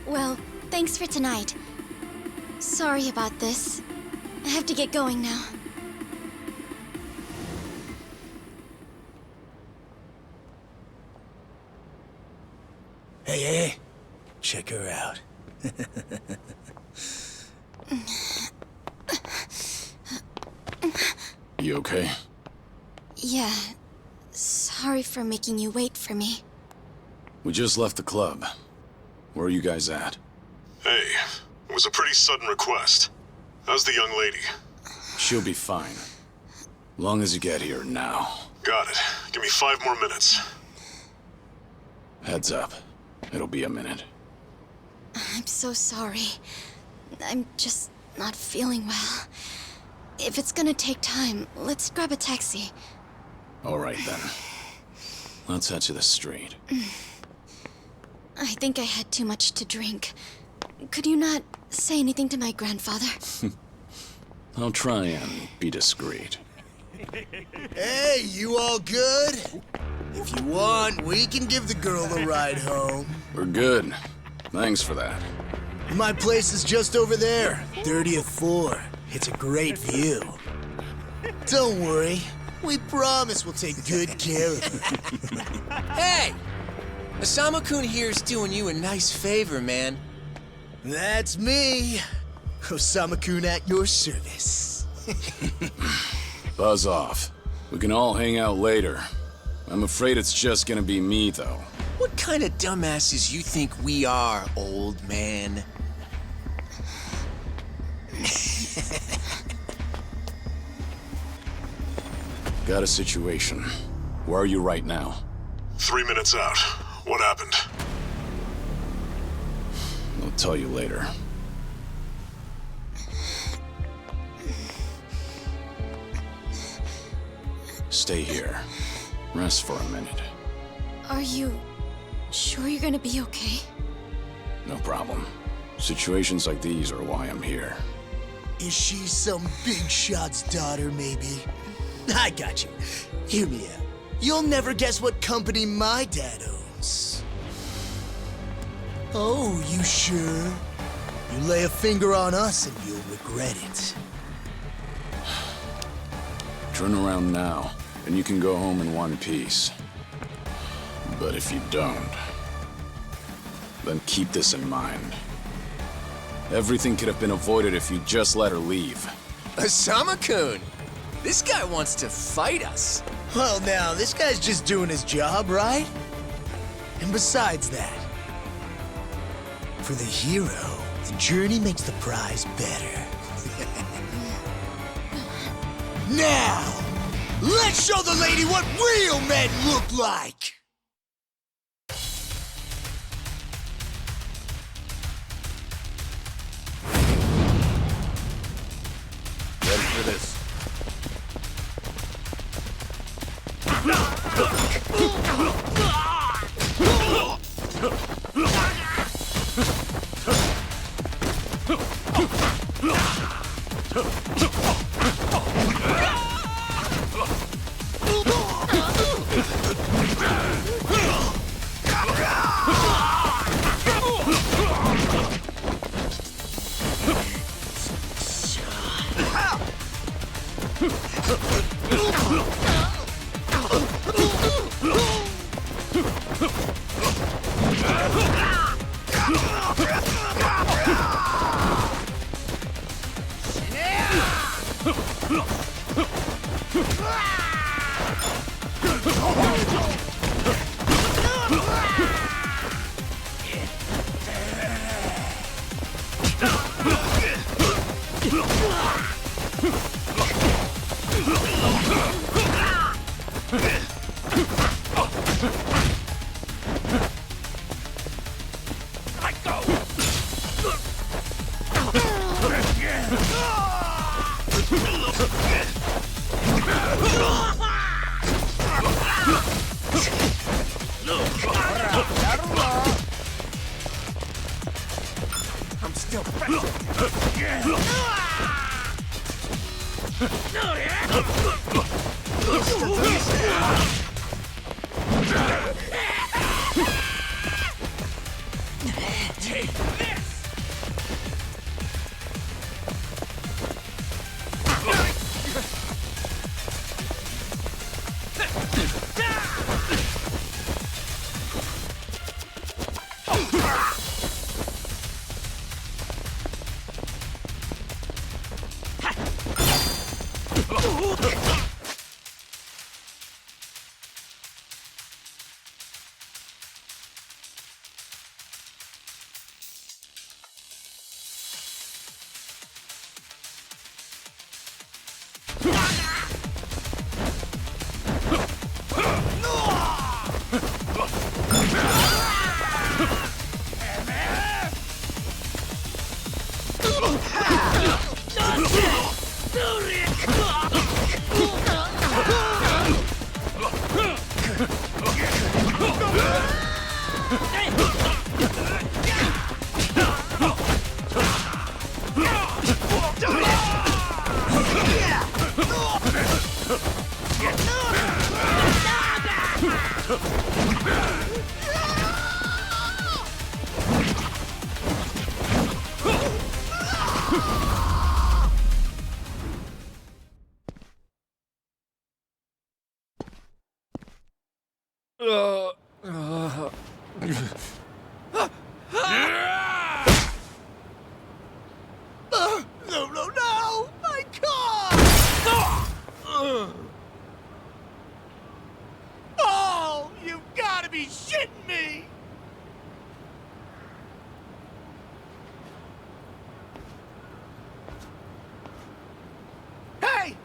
Well, thanks for tonight. Sorry about this. I have to get going now. Hey, check her out. You okay? Yeah. Sorry for making you wait for me. We just left the club. Where are you guys at? Hey, it was a pretty sudden request. How's the young lady? She'll be fine. Long as you get here now. Got it. Give me 5 more minutes. Heads up. It'll be a minute. I'm so sorry. I'm just not feeling well. If it's gonna take time, let's grab a taxi. All right, then. Let's head to the street. I think I had too much to drink. Could you not say anything to my grandfather? I'll try and be discreet. Hey, you all good? If you want, we can give the girl a ride home. We're good. Thanks for that. My place is just over there, 30th floor. It's a great view. Don't worry. We promise we'll take good care of her. Hey! Osama-kun here's doing you a nice favor, man. That's me. Osama-kun at your service. Buzz off. We can all hang out later. I'm afraid it's just gonna be me, though. What kind of dumbasses you think we are, old man? Got a situation. Where are you right now? 3 minutes out. What happened? I'll tell you later. Stay here. Rest for a minute. Are you sure you're gonna be okay? No problem. Situations like these are why I'm here. Is she some big shot's daughter, maybe? I got you. Hear me out. You'll never guess what company my dad owns. Oh, you sure? You lay a finger on us and you'll regret it. Turn around now, and you can go home in one piece. But if you don't, then keep this in mind. Everything could have been avoided if you just let her leave. Osama-kun! This guy wants to fight us. Well, now, this guy's just doing his job, right? And besides that, for the hero, the journey makes the prize better. Now, let's show the lady what real men look like! Ready for this? I'm still fresh. No, no, no! My car! Oh, you've got to be shitting me! Hey!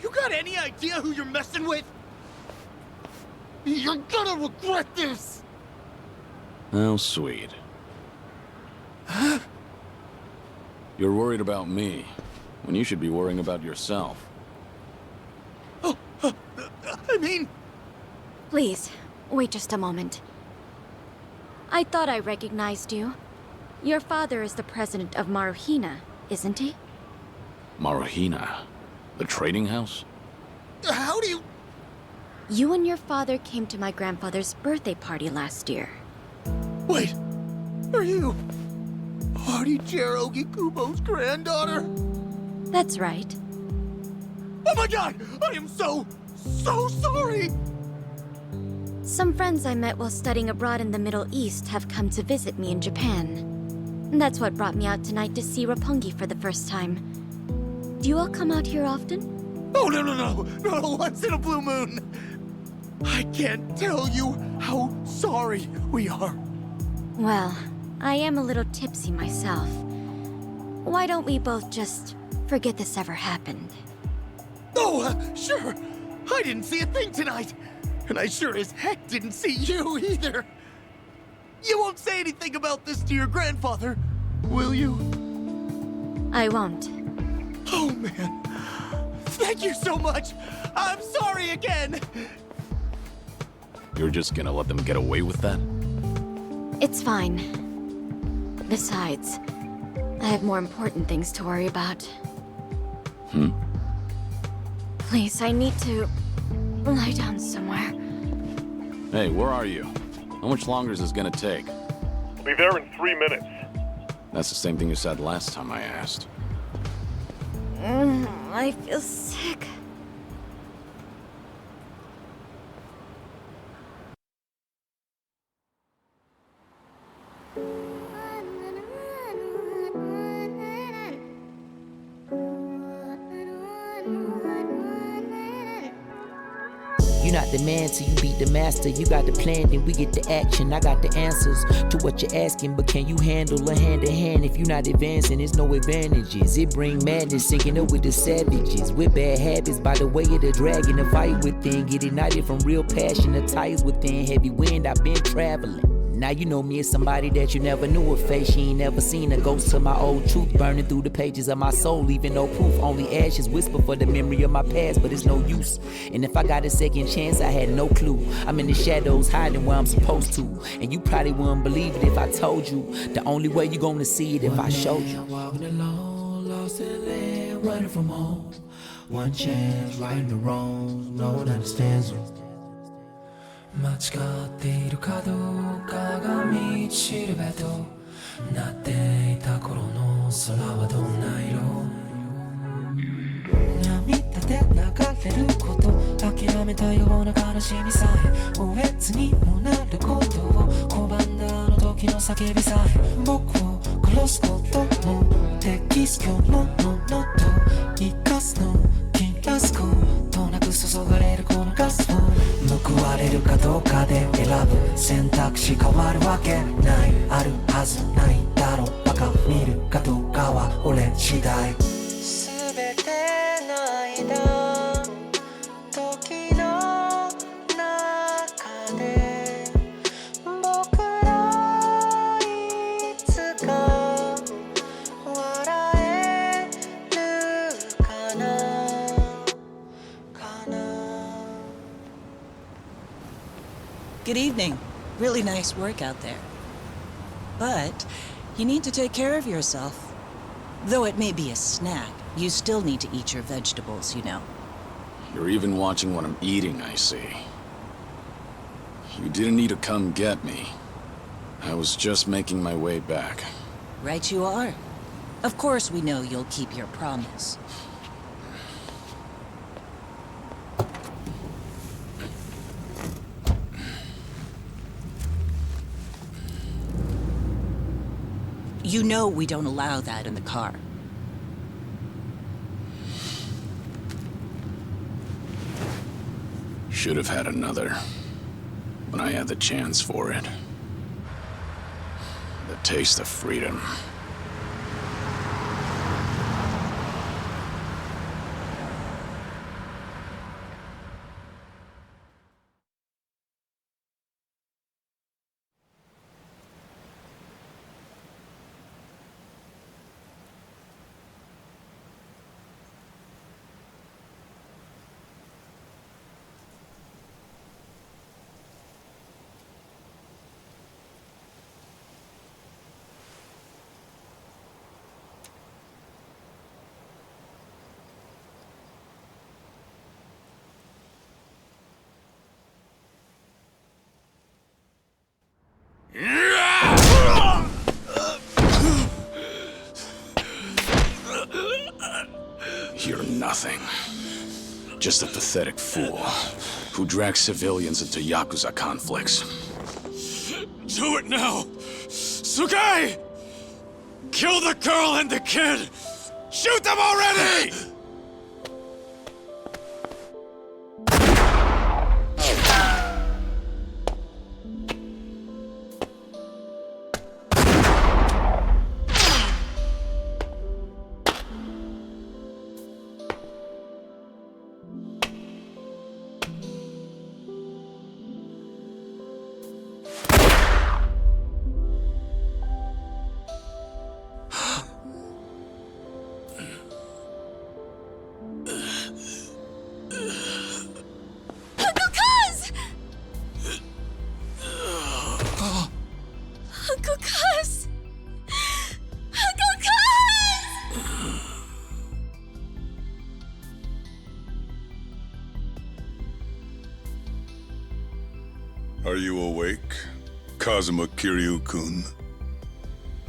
You got any idea who you're messing with? You're gonna regret this! How sweet. You're worried about me, when you should be worrying about yourself. I mean... Please, wait just a moment. I thought I recognized you. Your father is the president of Maruhina, isn't he? Maruhina? The trading house? How do you... You and your father came to my grandfather's birthday party last year. Wait, are you... Hardy Cherokee Kubo's granddaughter? That's right. Oh my god! I am so sorry! Some friends I met while studying abroad in the Middle East have come to visit me in Japan. That's what brought me out tonight to see Roppongi for the first time. Do you all come out here often? Oh, no, once in a blue moon! I can't tell you how sorry we are. Well, I am a little tipsy myself. Why don't we both just forget this ever happened? Oh, sure. I didn't see a thing tonight. And I sure as heck didn't see you either. You won't say anything about this to your grandfather, will you? I won't. Oh, man. Thank you so much. I'm sorry again. You're just gonna let them get away with that? It's fine. Besides, I have more important things to worry about. Please, I need to lie down somewhere. Hey, where are you? How much longer is this gonna take? Be there in 3 minutes. That's the same thing you said last time I asked. I feel sick. You're not the man till you beat the master. You got the plan, then we get the action. I got the answers to what you're asking, but can you handle a hand to hand? If you're not advancing, there's no advantages. It bring madness, sinking up with the savages. With bad habits, by the way of the dragon, the fight within. Get ignited from real passion, the ties within. Heavy wind, I've been traveling. Now you know me as somebody that you never knew a face. She ain't never seen a ghost to my old truth, burning through the pages of my soul, leaving no proof. Only ashes whisper for the memory of my past, but it's no use. And if I got a second chance, I had no clue. I'm in the shadows, hiding where I'm supposed to. And you probably wouldn't believe it if I told you. The only way you gonna see it if I showed you. Walking alone, lost in land, running from home. One chance, righting the wrongs, no one understands you. 間違っているかどうかが道しるべとなっていた頃の空はどんな色涙で流れること諦めたような悲しみさえおえつにもなることを拒んだあの時の叫びさえ僕を殺すことも適すよものと生かすの切らすことなく注がれるこのガスを報われるかどうかで選ぶ選択肢変わるわけないあるはずないだろバカ見るかどうかは俺次第全ての間時の中で僕らいつか笑えるかな Good evening. Really nice work out there. But you need to take care of yourself. Though it may be a snack, you still need to eat your vegetables, you know. You're even watching what I'm eating, I see. You didn't need to come get me. I was just making my way back. Right you are. Of course we know you'll keep your promise. You know we don't allow that in the car. Should have had another, when I had the chance for it. The taste of freedom. You're nothing. Just a pathetic fool who drags civilians into Yakuza conflicts. Do it now! Sugai! Kill the girl and the kid! Shoot them already! Are you awake, Kazuma Kiryu-kun?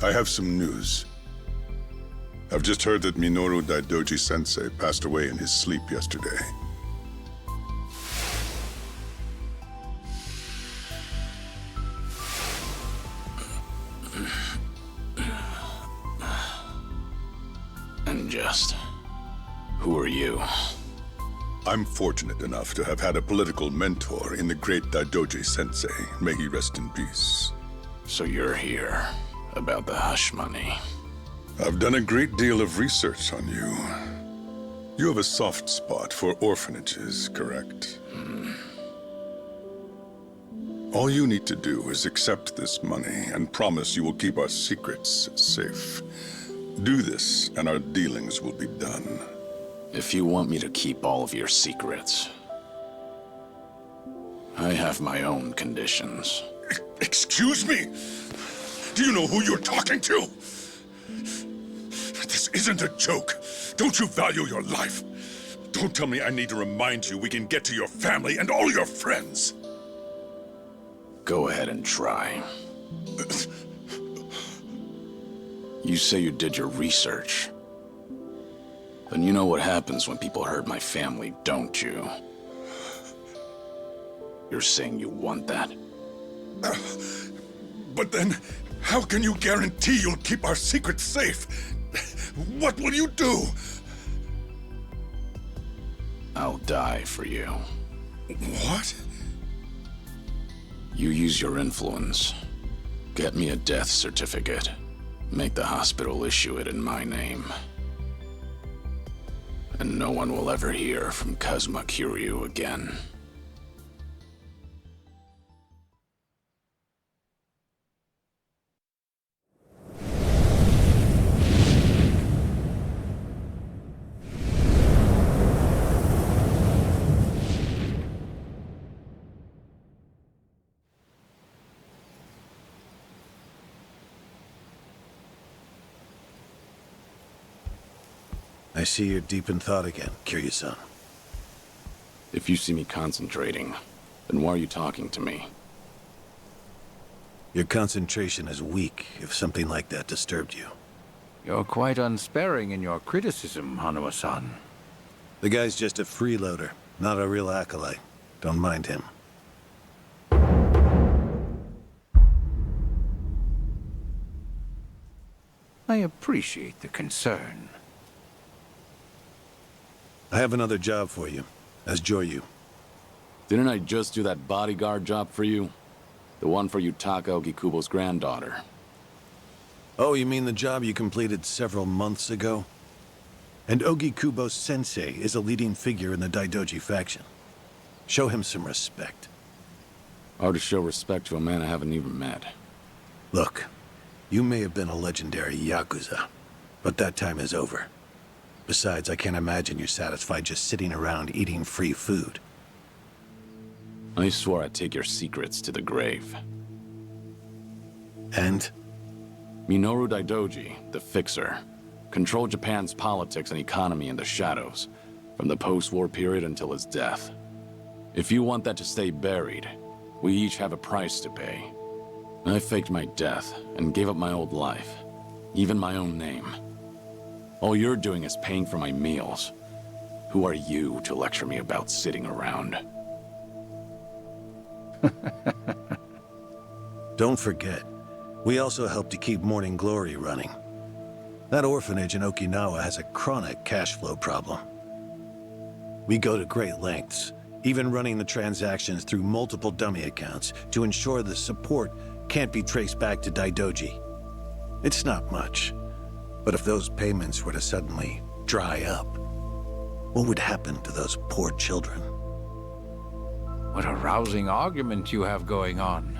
I have some news. I've just heard that Minoru Daidoji-sensei passed away in his sleep yesterday. And just... who are you? I'm fortunate enough to have had a political mentor in the great Daidoji-sensei. May he rest in peace. So you're here about the hush money. I've done a great deal of research on you. You have a soft spot for orphanages, correct? All you need to do is accept this money and promise you will keep our secrets safe. Do this, and our dealings will be done. If you want me to keep all of your secrets, I have my own conditions. Excuse me? Do you know who you're talking to? This isn't a joke. Don't you value your life? Don't tell me I need to remind you we can get to your family and all your friends. Go ahead and try. You say you did your research. Then you know what happens when people hurt my family, don't you? You're saying you want that? But then, how can you guarantee you'll keep our secrets safe? What will you do? I'll die for you. What? You use your influence. Get me a death certificate. Make the hospital issue it in my name. And no one will ever hear from Kazuma Kiryu again. I see you're deep in thought again, Kiryu-san. If you see me concentrating, then why are you talking to me? Your concentration is weak if something like that disturbed you. You're quite unsparing in your criticism, Hanuma-san. The guy's just a freeloader, not a real acolyte. Don't mind him. I appreciate the concern. I have another job for you, as Joryu. Didn't I just do that bodyguard job for you? The one for Yutaka Ogikubo's granddaughter. Oh, you mean the job you completed several months ago? And Ogikubo Sensei is a leading figure in the Daidoji faction. Show him some respect. Hard to show respect to a man I haven't even met. Look, you may have been a legendary Yakuza, but that time is over. Besides, I can't imagine you're satisfied just sitting around eating free food. I swore I'd take your secrets to the grave. And? Minoru Daidoji, the Fixer, controlled Japan's politics and economy in the shadows, from the post-war period until his death. If you want that to stay buried, we each have a price to pay. I faked my death and gave up my old life, even my own name. All you're doing is paying for my meals. Who are you to lecture me about sitting around? Don't forget, we also help to keep Morning Glory running. That orphanage in Okinawa has a chronic cash flow problem. We go to great lengths, even running the transactions through multiple dummy accounts to ensure the support can't be traced back to Daidoji. It's not much, but if those payments were to suddenly dry up, what would happen to those poor children? What a rousing argument you have going on.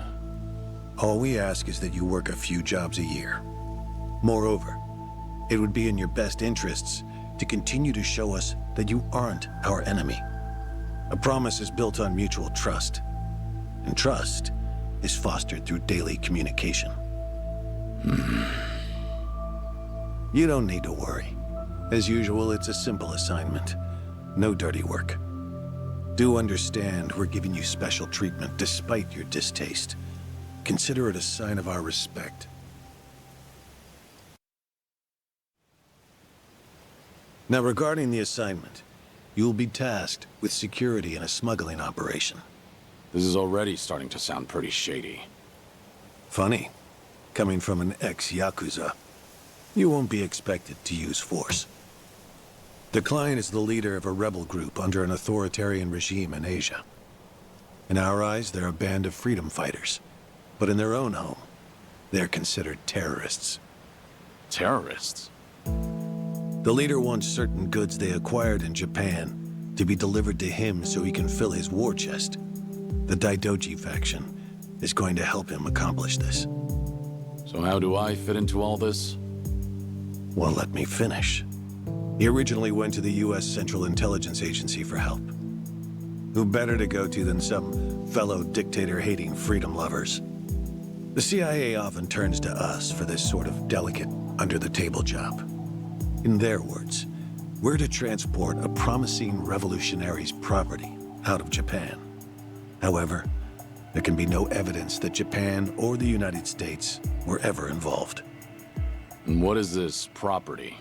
All we ask is that you work a few jobs a year. Moreover, it would be in your best interests to continue to show us that you aren't our enemy. A promise is built on mutual trust, and trust is fostered through daily communication. You don't need to worry. As usual, it's a simple assignment. No dirty work. Do understand we're giving you special treatment despite your distaste. Consider it a sign of our respect. Now, regarding the assignment, you'll be tasked with security in a smuggling operation. This is already starting to sound pretty shady. Funny, coming from an ex-Yakuza. You won't be expected to use force. The client is the leader of a rebel group under an authoritarian regime in Asia. In our eyes, they're a band of freedom fighters. But in their own home, they're considered terrorists. Terrorists? The leader wants certain goods they acquired in Japan to be delivered to him so he can fill his war chest. The Daidoji faction is going to help him accomplish this. So how do I fit into all this? Well, let me finish. He originally went to the U.S. Central Intelligence Agency for help. Who better to go to than some fellow dictator-hating freedom lovers? The CIA often turns to us for this sort of delicate, under-the-table job. In their words, we're to transport a promising revolutionary's property out of Japan. However, there can be no evidence that Japan or the United States were ever involved. And what is this property?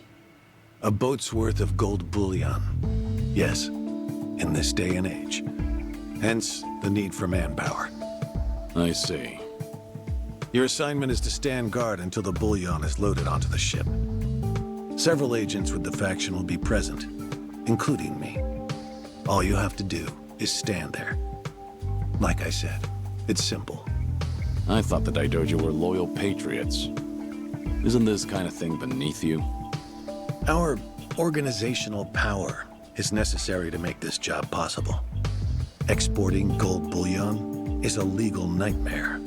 A boat's worth of gold bullion. Yes, in this day and age. Hence, the need for manpower. I see. Your assignment is to stand guard until the bullion is loaded onto the ship. Several agents with the faction will be present, including me. All you have to do is stand there. Like I said, it's simple. I thought the Daidoji were loyal patriots. Isn't this kind of thing beneath you? Our organizational power is necessary to make this job possible. Exporting gold bullion is a legal nightmare.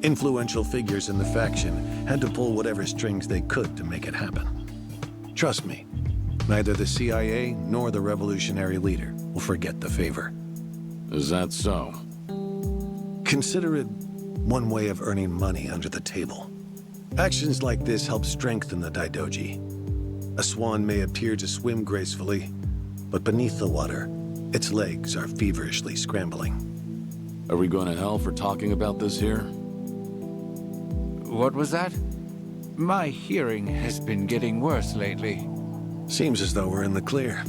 Influential figures in the faction had to pull whatever strings they could to make it happen. Trust me, neither the CIA nor the revolutionary leader will forget the favor. Is that so? Consider it one way of earning money under the table. Actions like this help strengthen the Daidoji. A swan may appear to swim gracefully, but beneath the water, its legs are feverishly scrambling. Are we going to hell for talking about this here? What was that? My hearing has been getting worse lately. Seems as though we're in the clear.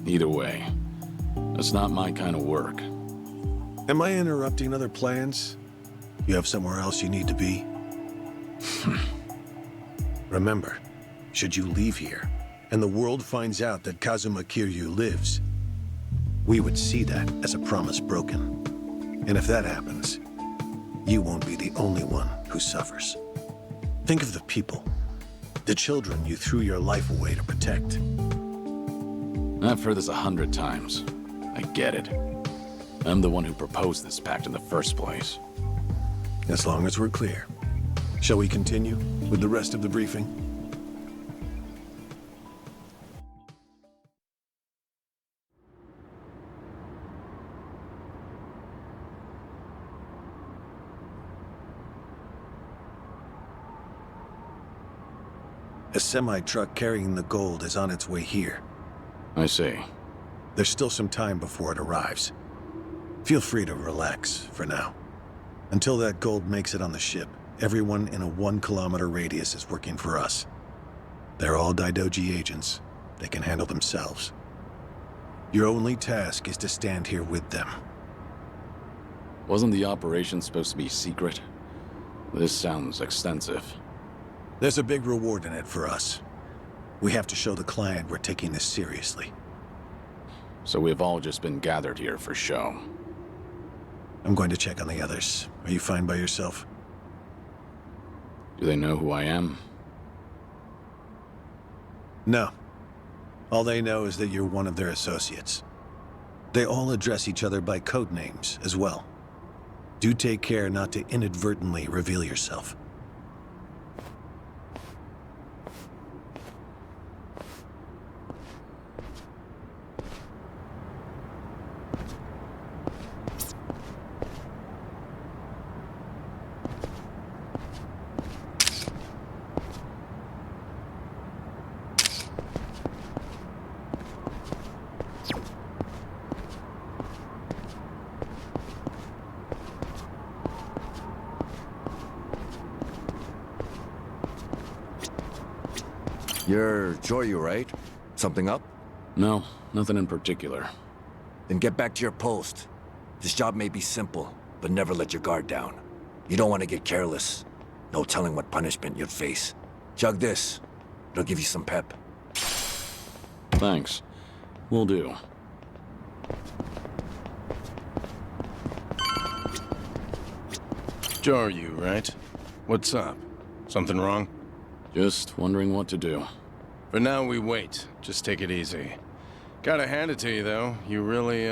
Either way, that's not my kind of work. Am I interrupting other plans? You have somewhere else you need to be? Remember, should you leave here, and the world finds out that Kazuma Kiryu lives, we would see that as a promise broken. And if that happens, you won't be the only one who suffers. Think of the people, the children you threw your life away to protect. I've heard this 100 times. I get it. I'm the one who proposed this pact in the first place. As long as we're clear. Shall we continue with the rest of the briefing? A semi-truck carrying the gold is on its way here. I see. There's still some time before it arrives. Feel free to relax for now. Until that gold makes it on the ship, everyone in a 1-kilometer radius is working for us. They're all Daidoji agents. They can handle themselves. Your only task is to stand here with them. Wasn't the operation supposed to be secret? This sounds extensive. There's a big reward in it for us. We have to show the client we're taking this seriously. So we've all just been gathered here for show. I'm going to check on the others. Are you fine by yourself? Do they know who I am? No. All they know is that you're one of their associates. They all address each other by code names as well. Do take care not to inadvertently reveal yourself. You're Joryu, right? Something up? No, nothing in particular. Then get back to your post. This job may be simple, but never let your guard down. You don't want to get careless. No telling what punishment you'd face. Chug this. It'll give you some pep. Thanks. Will do. Joryu, right? What's up? Something wrong? Just wondering what to do. For now, we wait. Just take it easy. Gotta hand it to you, though. You really,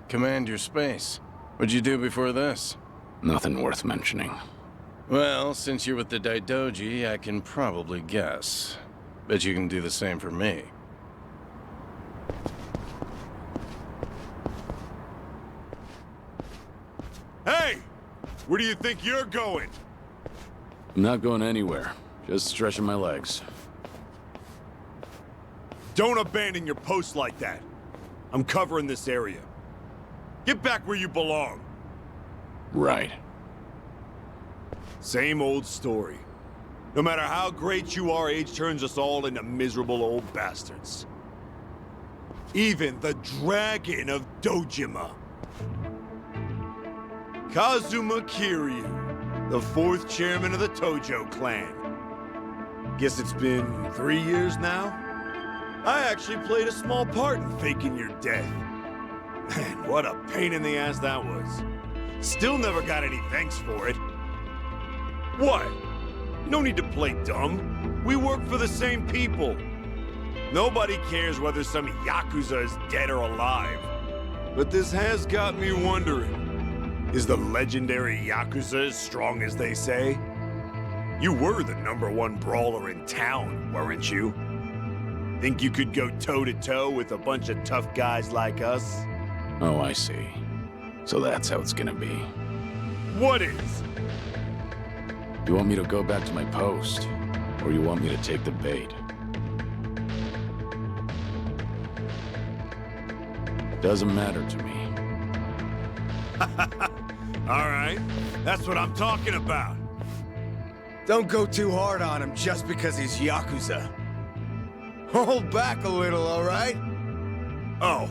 command your space. What'd you do before this? Nothing worth mentioning. Well, since you're with the Daidoji, I can probably guess. Bet you can do the same for me. Hey! Where do you think you're going? I'm not going anywhere. Just stretching my legs. Don't abandon your post like that. I'm covering this area. Get back where you belong. Right. Same old story. No matter how great you are, age turns us all into miserable old bastards. Even the Dragon of Dojima. Kazuma Kiryu, the 4th chairman of the Tojo clan. Guess it's been 3 years now? I actually played a small part in faking your death. Man, what a pain in the ass that was. Still never got any thanks for it. What? No need to play dumb. We work for the same people. Nobody cares whether some Yakuza is dead or alive. But this has got me wondering. Is the legendary Yakuza as strong as they say? You were the #1 brawler in town, weren't you? Think you could go toe-to-toe with a bunch of tough guys like us? Oh, I see. So that's how it's gonna be. What is? You want me to go back to my post? Or you want me to take the bait? Doesn't matter to me. All right, that's what I'm talking about. Don't go too hard on him just because he's Yakuza. Hold back a little, all right? Oh,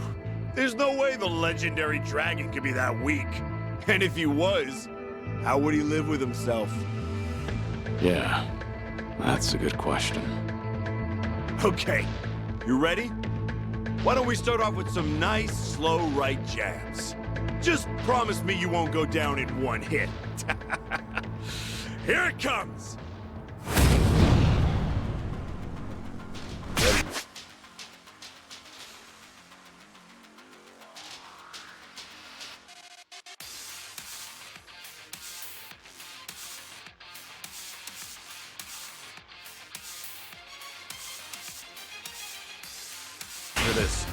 there's no way the legendary dragon could be that weak. And if he was, how would he live with himself? Yeah, that's a good question. Okay, you ready? Why don't we start off with some nice, slow right jabs? Just promise me you won't go down in one hit. Here it comes! For this.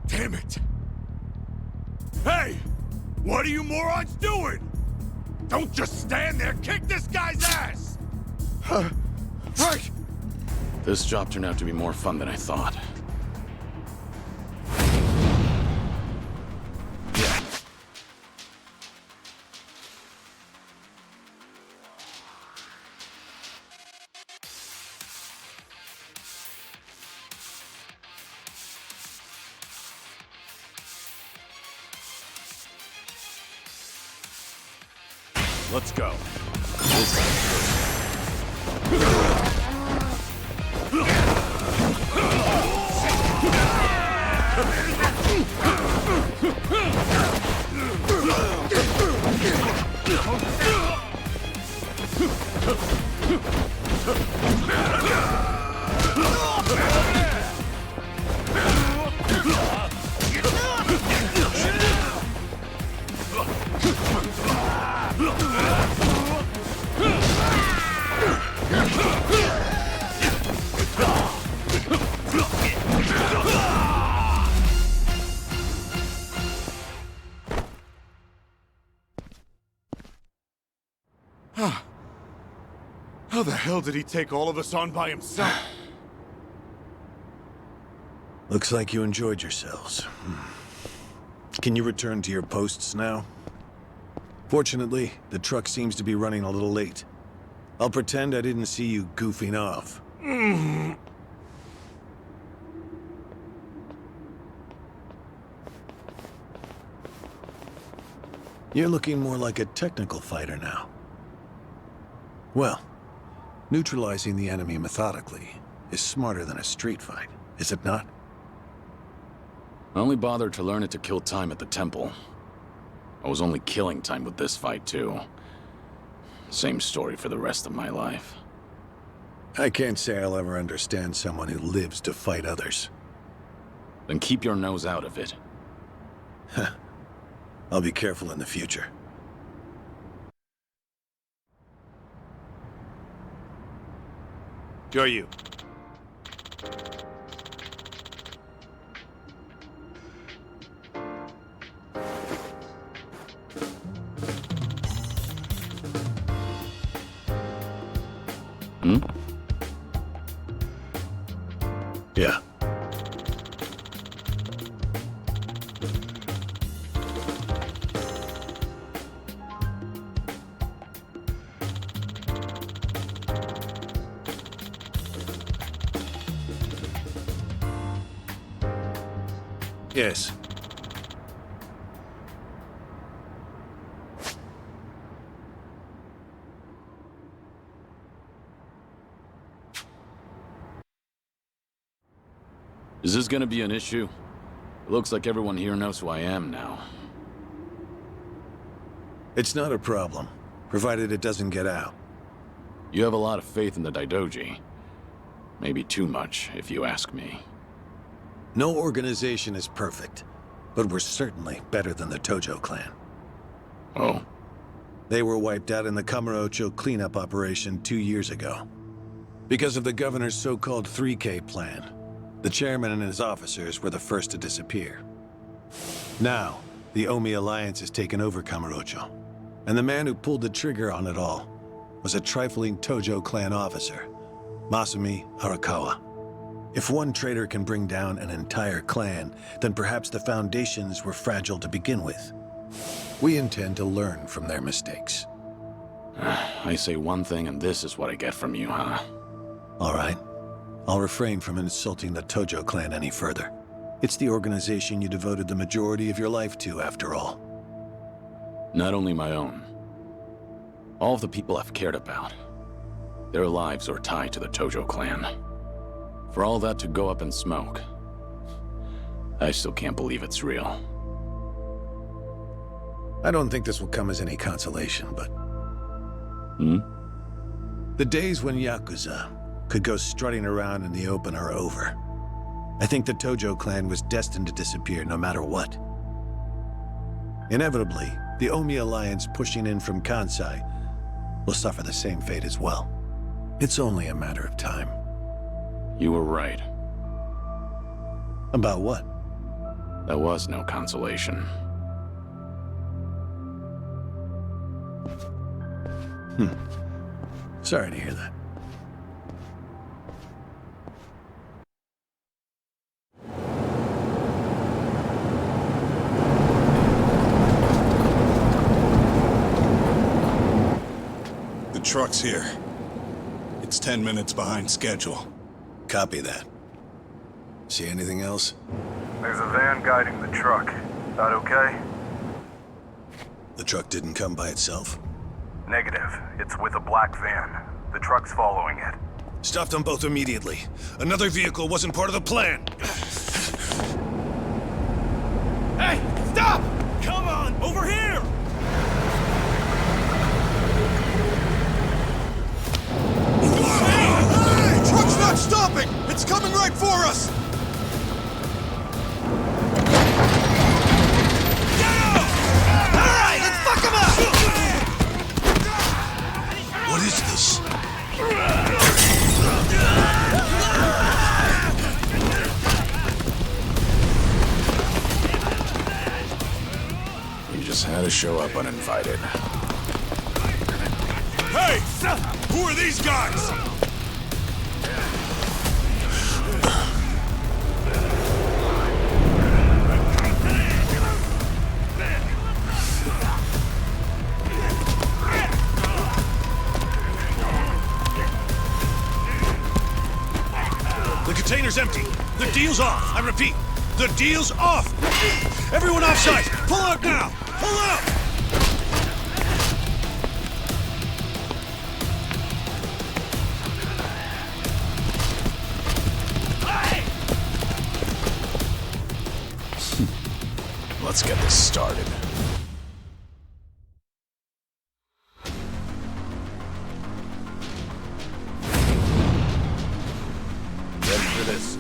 Damn it! Hey! What are you morons doing? Don't just stand there, kick this guy's ass! Right! This job turned out to be more fun than I thought. Let's go. How the hell did he take all of us on by himself? Looks like you enjoyed yourselves. Can you return to your posts now? Fortunately, the truck seems to be running a little late. I'll pretend I didn't see you goofing off. You're looking more like a technical fighter now. Well, neutralizing the enemy methodically is smarter than a street fight, is it not? I only bothered to learn it to kill time at the temple. I was only killing time with this fight, too. Same story for the rest of my life. I can't say I'll ever understand someone who lives to fight others. Then keep your nose out of it. I'll be careful in the future. Go you. Yeah. Yes. Is this gonna be an issue? It looks like everyone here knows who I am now. It's not a problem, provided it doesn't get out. You have a lot of faith in the Daidoji. Maybe too much, if you ask me. No organization is perfect, but we're certainly better than the Tojo clan. Oh? They were wiped out in the Kamurocho cleanup operation 2 years ago. Because of the governor's so-called 3K plan, the chairman and his officers were the first to disappear. Now, the Omi Alliance has taken over Kamurocho, and the man who pulled the trigger on it all was a trifling Tojo clan officer, Masumi Arakawa. If one traitor can bring down an entire clan, then perhaps the foundations were fragile to begin with. We intend to learn from their mistakes. I say one thing and this is what I get from you, huh? All right. I'll refrain from insulting the Tojo clan any further. It's the organization you devoted the majority of your life to, after all. Not only my own. All of the people I've cared about. Their lives are tied to the Tojo clan. For all that to go up in smoke, I still can't believe it's real. I don't think this will come as any consolation, but... Hmm? The days when Yakuza could go strutting around in the open are over. I think the Tojo clan was destined to disappear no matter what. Inevitably, the Omi Alliance pushing in from Kansai will suffer the same fate as well. It's only a matter of time. You were right. About what? There was no consolation. Sorry to hear that. The truck's here. It's 10 minutes behind schedule. Copy that. See anything else? There's a van guiding the truck. That okay? The truck didn't come by itself? Negative. It's with a black van. The truck's following it. Stop them both immediately. Another vehicle wasn't part of the plan. Hey, stop! Come on, over here! Hey! Truck's not stopping! It's coming right for us! Alright, let's fuck him up! What is this? You just had to show up uninvited. Hey! Who are these guys? The container's empty. The deal's off. I repeat, the deal's off. Everyone offside. Pull out now. Pull out. Let's get this started. Ready for this?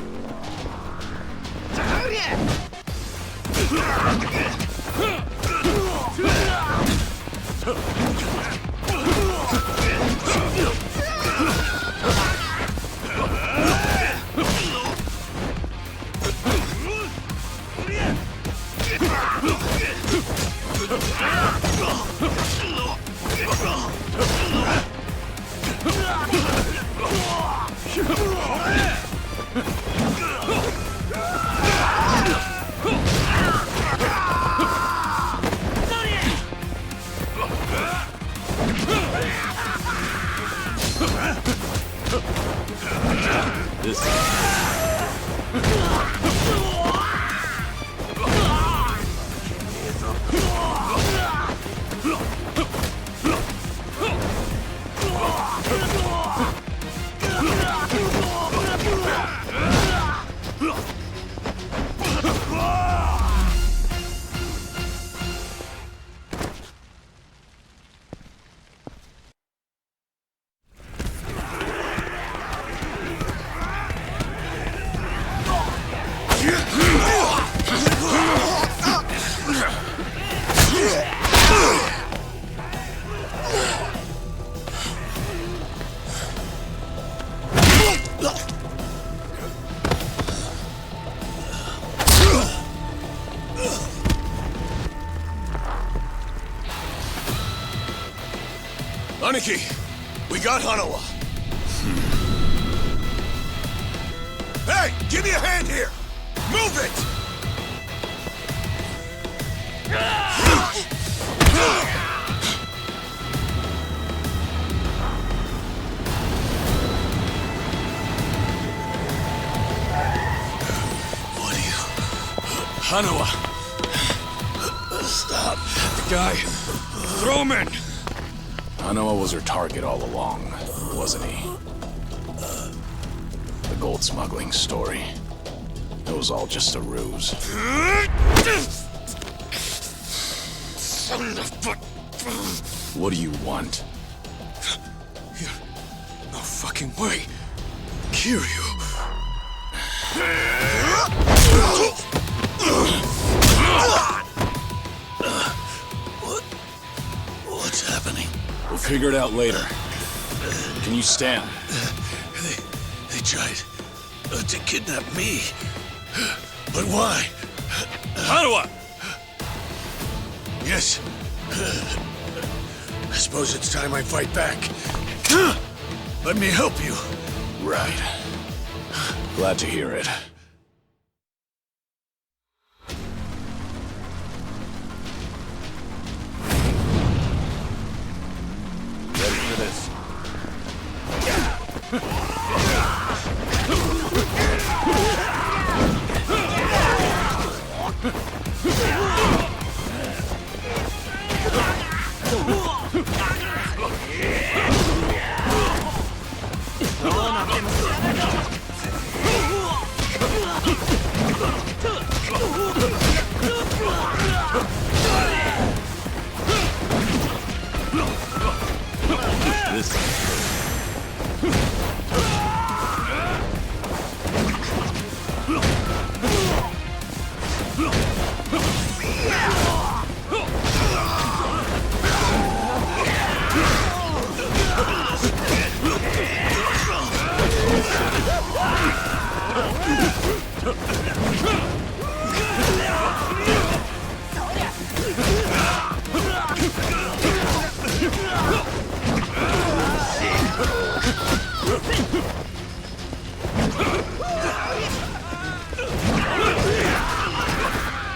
Riki, we got Hanawa. Hey, give me a hand here! Move it! What are you... Hanawa! Stop. The guy... Throw him in! Hanawa was her target all along, wasn't he? The gold smuggling story. It was all just a ruse. Son of a... What do you want? No fucking way. Kiryu. What's happening? We'll figure it out later. Can you stand? They tried to kidnap me. But why? Hanawa! Yes. I suppose it's time I fight back. Let me help you. Right. Glad to hear it. Ready for this?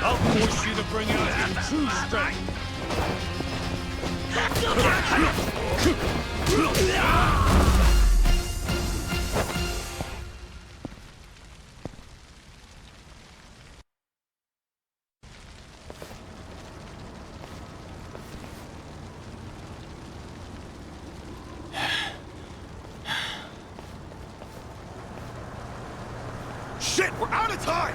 I'll force you to bring out your true strength. Shit, we're out of time!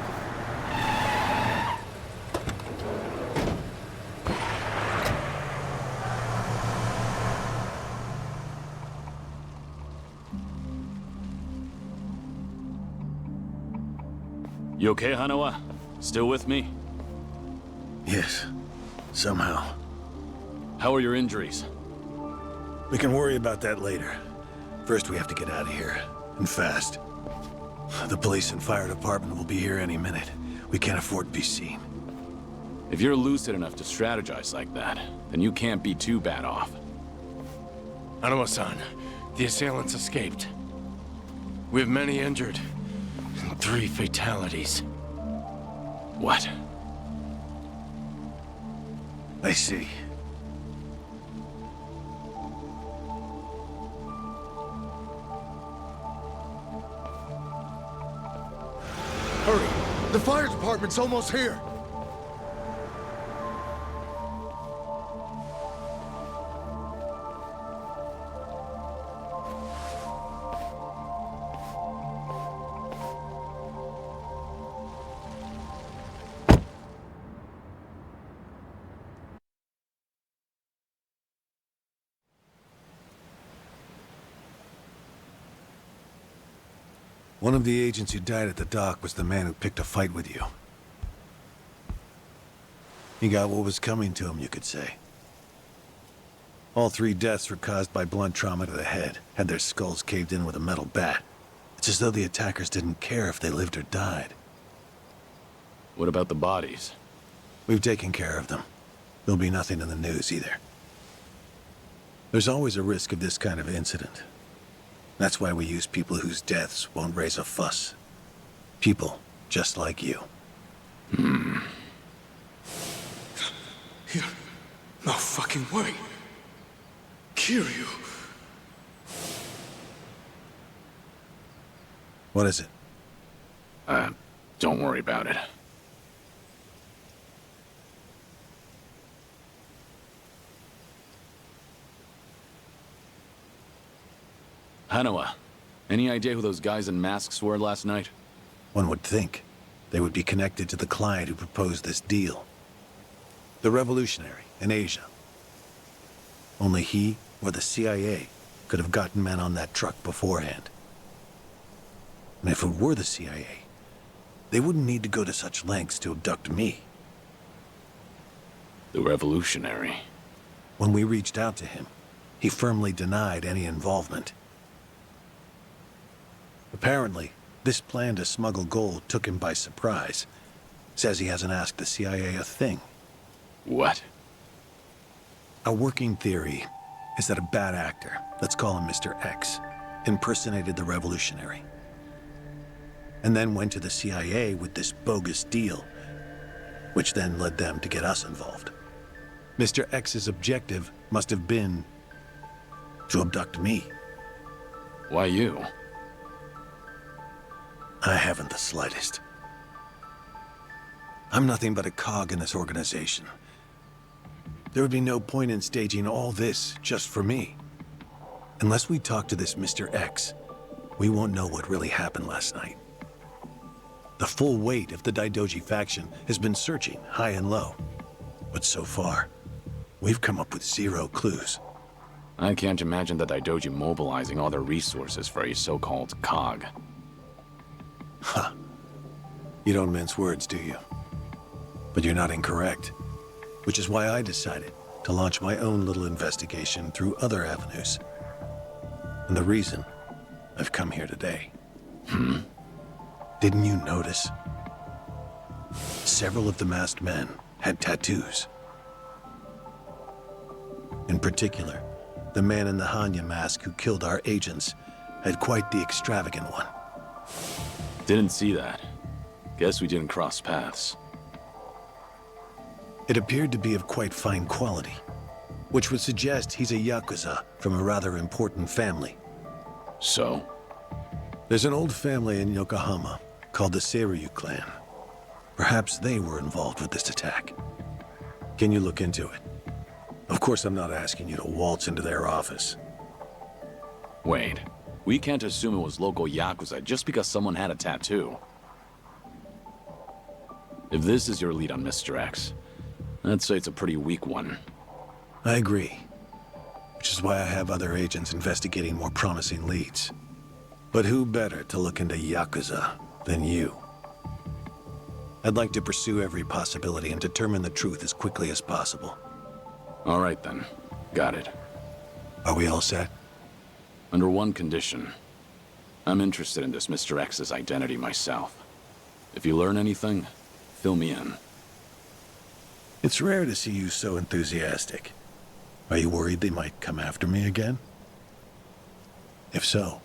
You okay, Hanawa? Still with me? Yes. Somehow. How are your injuries? We can worry about that later. First, we have to get out of here. And fast. The police and fire department will be here any minute. We can't afford to be seen. If you're lucid enough to strategize like that, then you can't be too bad off. Hanawa-san, the assailants escaped. We have many injured. And 3 fatalities. What? I see. Hurry! The fire department's almost here! One of the agents who died at the dock was the man who picked a fight with you. He got what was coming to him, you could say. All 3 deaths were caused by blunt trauma to the head, had their skulls caved in with a metal bat. It's as though the attackers didn't care if they lived or died. What about the bodies? We've taken care of them. There'll be nothing in the news either. There's always a risk of this kind of incident. That's why we use people whose deaths won't raise a fuss. People just like you. No fucking way. Kiryu. What is it? Don't worry about it. Hanawa, any idea who those guys in masks were last night? One would think they would be connected to the client who proposed this deal. The revolutionary in Asia. Only he or the CIA could have gotten men on that truck beforehand. And if it were the CIA, they wouldn't need to go to such lengths to abduct me. The revolutionary. When we reached out to him, he firmly denied any involvement. Apparently, this plan to smuggle gold took him by surprise. Says he hasn't asked the CIA a thing. What? A working theory is that a bad actor, let's call him Mr. X, impersonated the revolutionary. And then went to the CIA with this bogus deal, which then led them to get us involved. Mr. X's objective must have been to abduct me. Why you? I haven't the slightest. I'm nothing but a cog in this organization. There would be no point in staging all this just for me. Unless we talk to this Mr. X, we won't know what really happened last night. The full weight of the Daidoji faction has been searching high and low. But so far, we've come up with 0 clues. I can't imagine the Daidoji mobilizing all their resources for a so-called cog. Huh. You don't mince words, do you? But you're not incorrect. Which is why I decided to launch my own little investigation through other avenues. And the reason I've come here today. Didn't you notice? Several of the masked men had tattoos. In particular, the man in the Hanya mask who killed our agents had quite the extravagant one. Didn't see that. Guess we didn't cross paths. It appeared to be of quite fine quality, which would suggest he's a Yakuza from a rather important family. So? There's an old family in Yokohama called the Seiryu clan. Perhaps they were involved with this attack. Can you look into it? Of course, I'm not asking you to waltz into their office. Wait. We can't assume it was local Yakuza just because someone had a tattoo. If this is your lead on Mr. X, I'd say it's a pretty weak one. I agree. Which is why I have other agents investigating more promising leads. But who better to look into Yakuza than you? I'd like to pursue every possibility and determine the truth as quickly as possible. All right then. Got it. Are we all set? Under one condition. I'm interested in this Mr. X's identity myself. If you learn anything, fill me in. It's rare to see you so enthusiastic. Are you worried they might come after me again? If so,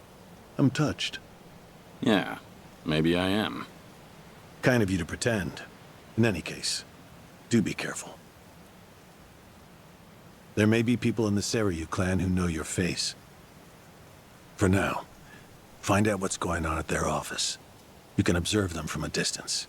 I'm touched. Yeah, maybe I am. Kind of you to pretend. In any case, do be careful. There may be people in the Seiryu clan who know your face. For now, find out what's going on at their office. You can observe them from a distance.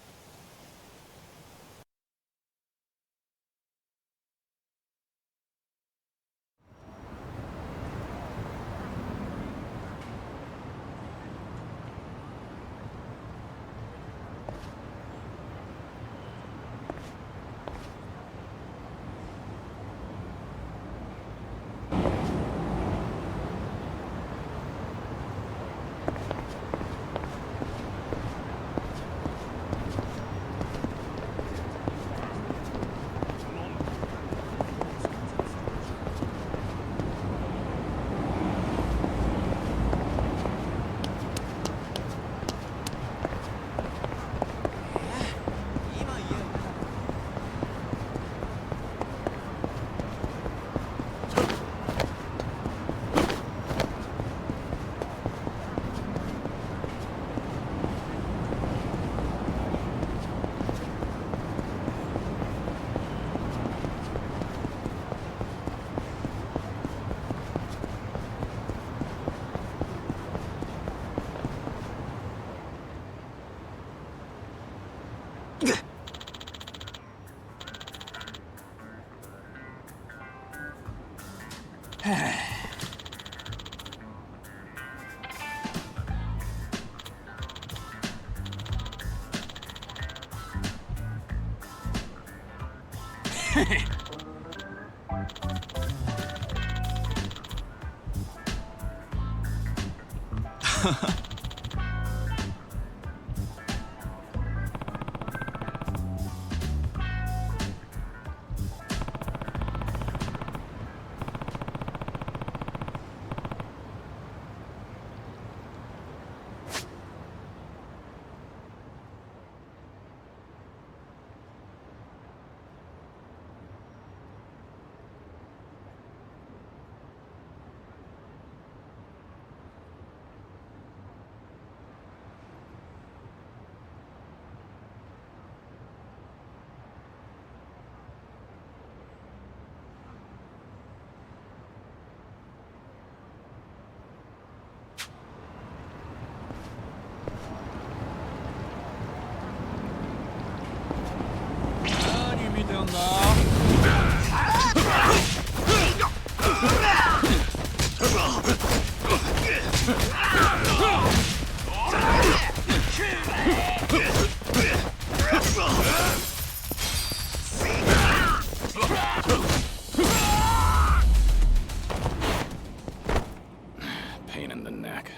Pain in the neck.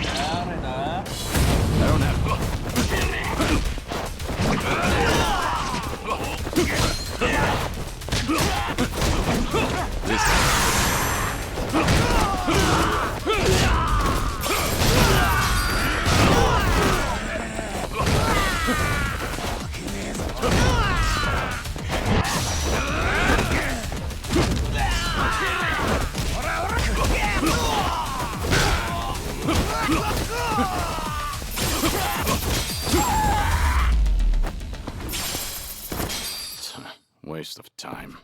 I don't have... Waste of time.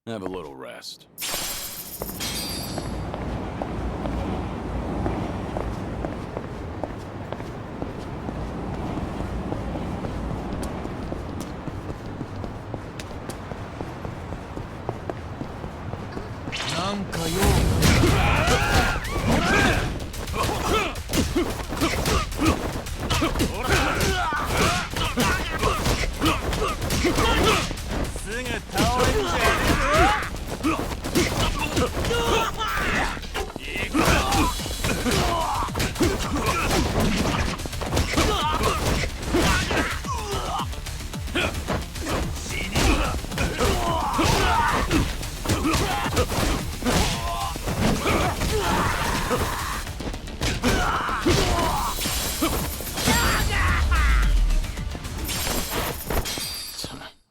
Have a little rest.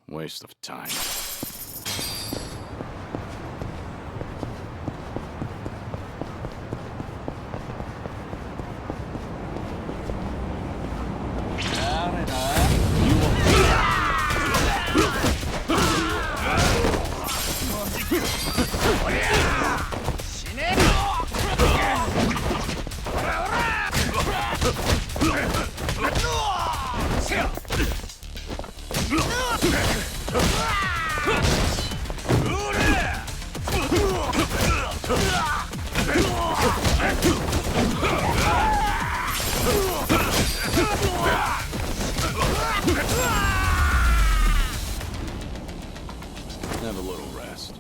Waste of time. Have a little rest.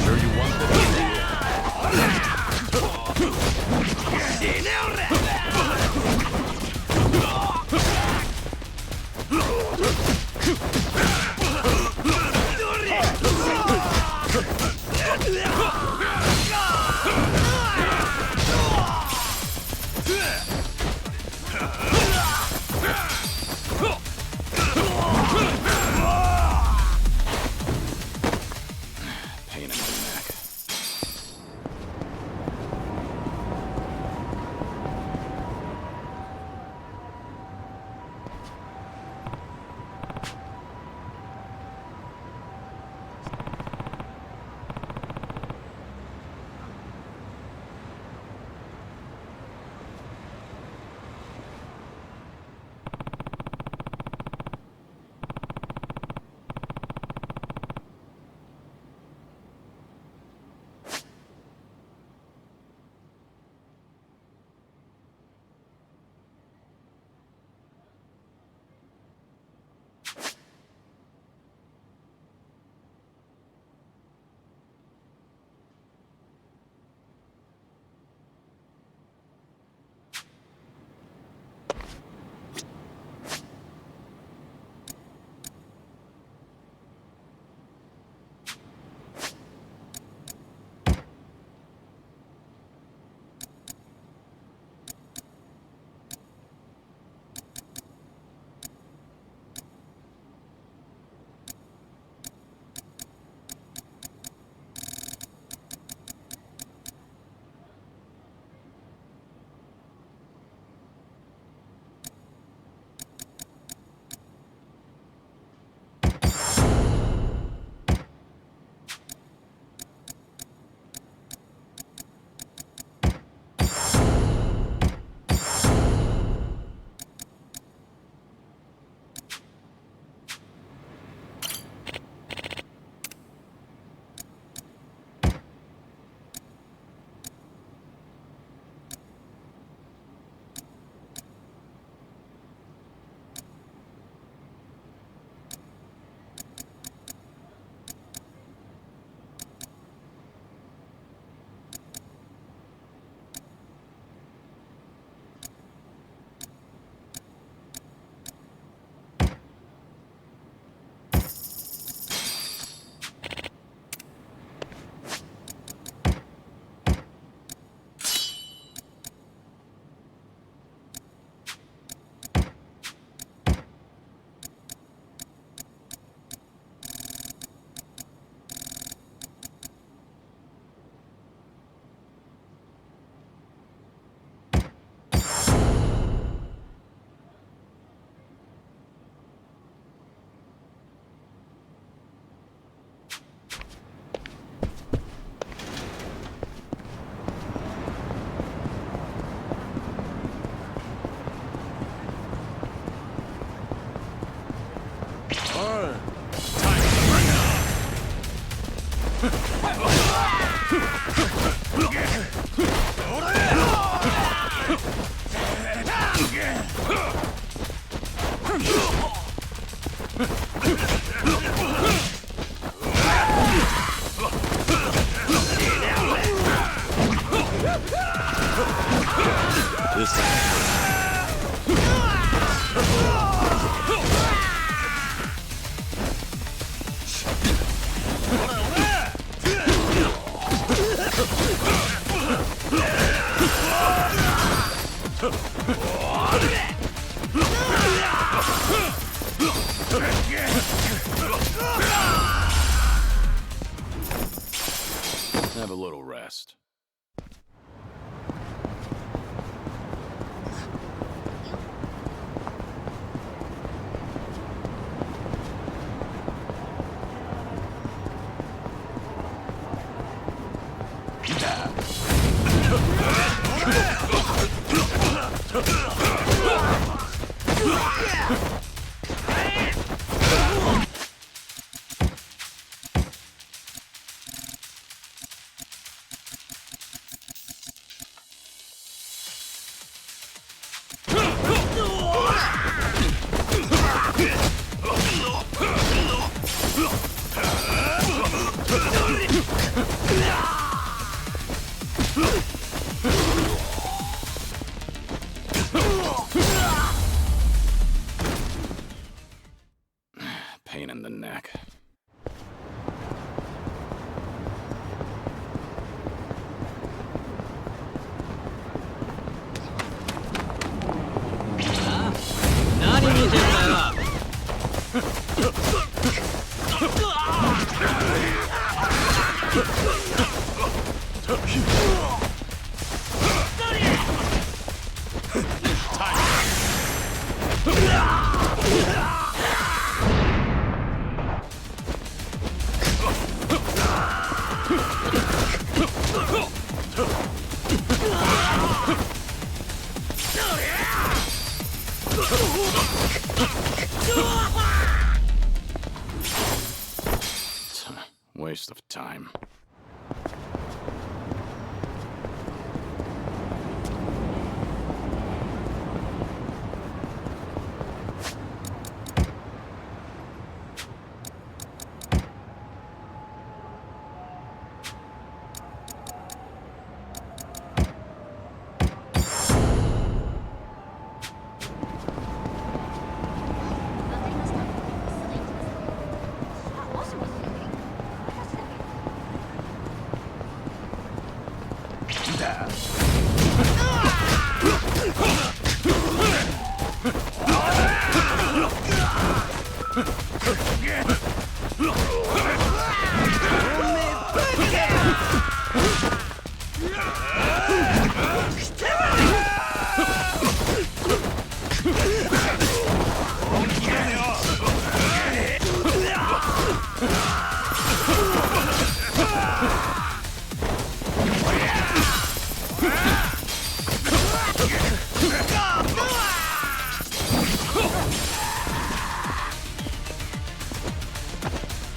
Sure you want Have a little rest. Pain in the neck. Waste of time.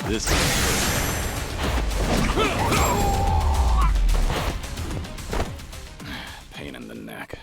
This pain in the neck.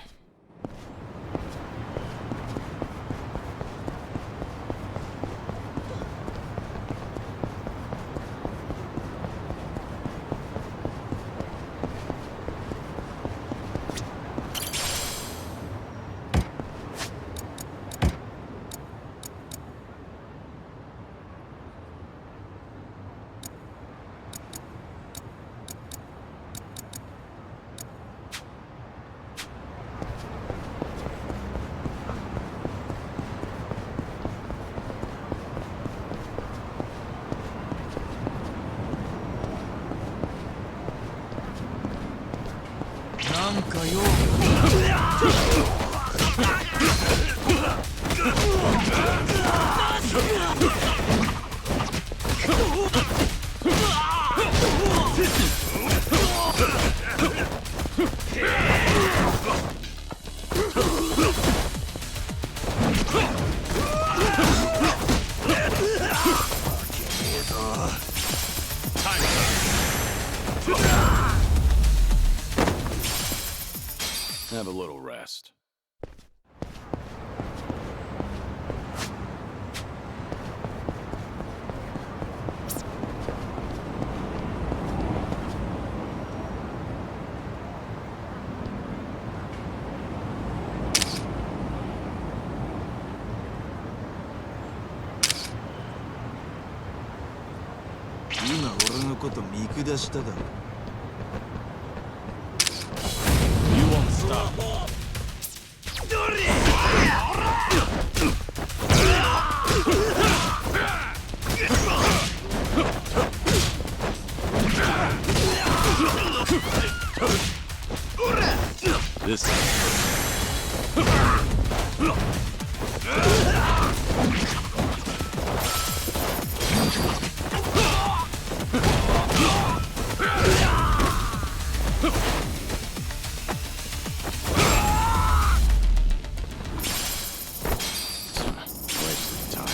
Time. Have a little rest. You won't stop. This wasted time.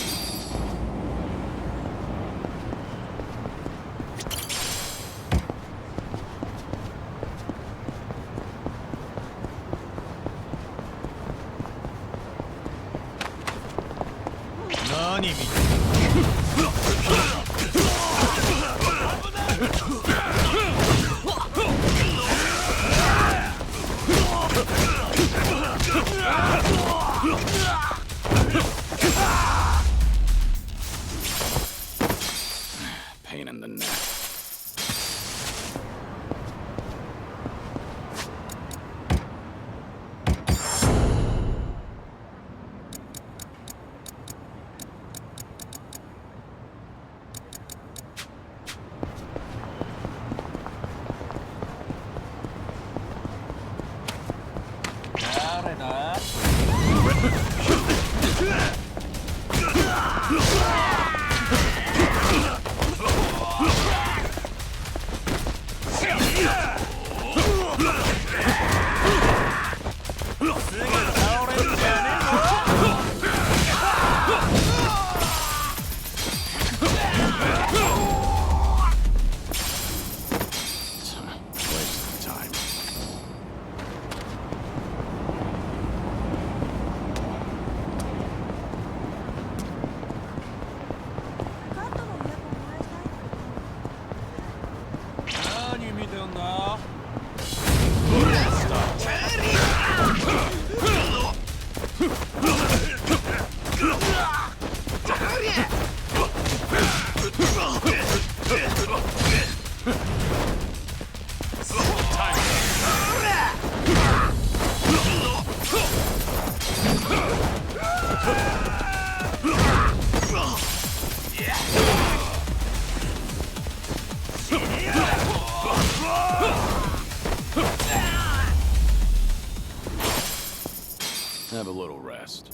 Pain in the neck. Wasted time. Have a little rest.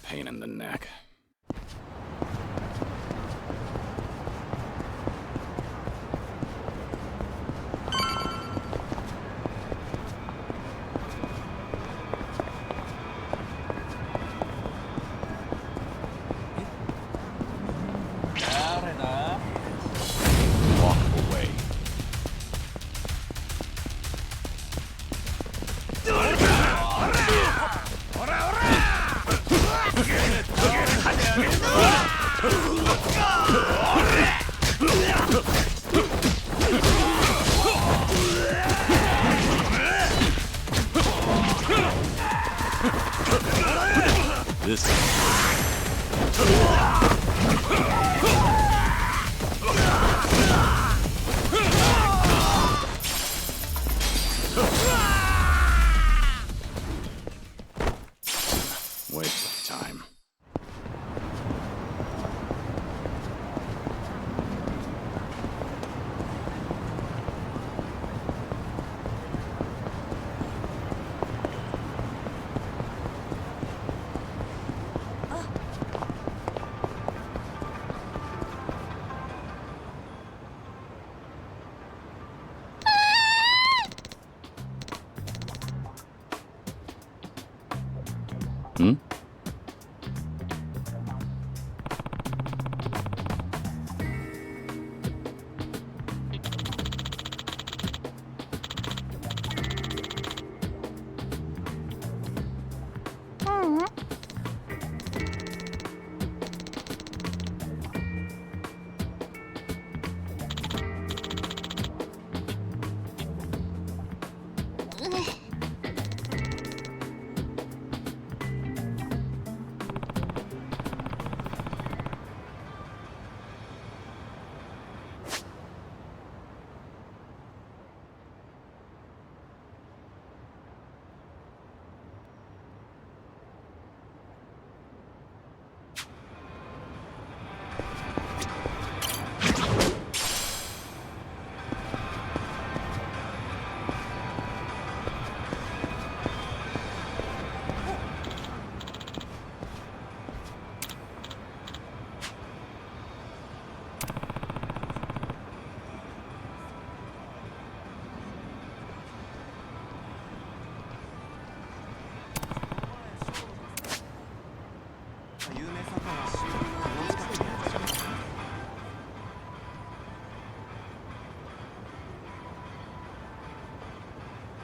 Pain in the neck. Walk away. This waste of time. Hmm?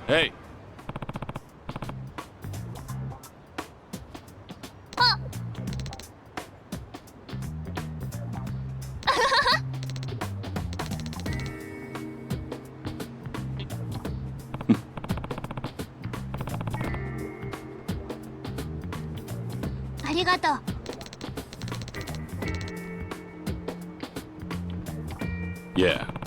Hey! Yeah.